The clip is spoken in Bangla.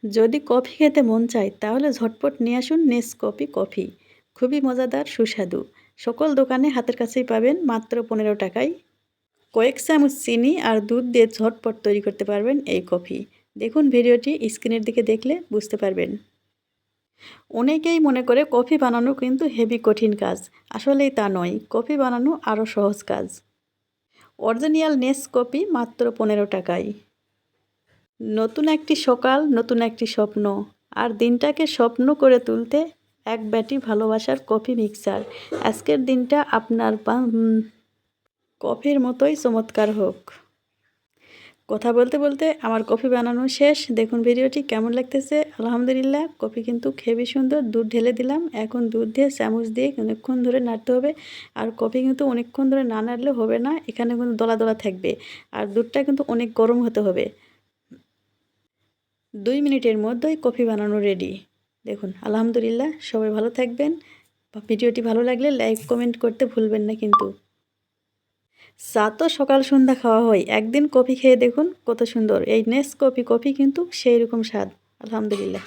যদি কফি খেতে মন চায় তাহলে ঝটপট নিয়ে আসুন নেসকফি কফি। খুবই মজাদার, সুস্বাদু। সকল দোকানে হাতের কাছেই পাবেন মাত্র 15 টাকায়। কয়েক চামচ চিনি আর দুধ দিয়ে ঝটপট তৈরি করতে পারবেন এই কফি। দেখুন ভিডিওটি স্ক্রিনের দিকে দেখলে বুঝতে পারবেন। অনেকেই মনে করে কফি বানানো কিন্তু হেভি কঠিন কাজ। আসলেই তা নয়, কফি বানানো আরও সহজ কাজ। অরিজিনাল নেসকফি মাত্র 15 টাকায়। নতুন একটি সকাল, নতুন একটি স্বপ্ন। আর দিনটাকে স্বপ্ন করে তুলতে এক বাটি ভালোবাসার কফি মিক্সার। আজকের দিনটা আপনার কফির মতোই চমৎকার হোক। কথা বলতে বলতে আমার কফি বানানো শেষ। দেখুন ভিডিওটি কেমন লাগতেছে। আলহামদুলিল্লাহ, কফি কিন্তু হেবি সুন্দর। দুধ ঢেলে দিলাম। এখন দুধ দিয়ে চামচ দিয়ে অনেকক্ষণ ধরে নাড়তে হবে। আর কফি কিন্তু অনেকক্ষণ ধরে না নাড়লে হবে না, এখানে কিন্তু দলা দলা থাকবে। আর দুধটা কিন্তু অনেক গরম হতে হবে। 2 মিনিটের মধ্যেই কফি বানানো রেডি। দেখুন আলহামদুলিল্লাহ, সবাই ভালো থাকবেন। ভিডিওটি ভালো লাগলে লাইক কমেন্ট করতে ভুলবেন না কিন্তু। চা তো সকাল সন্ধ্যা খাওয়া হয়, একদিন কফি খেয়ে দেখুন কত সুন্দর। এই নেসকফি কফি কিন্তু সেই রকম স্বাদ। আলহামদুলিল্লাহ।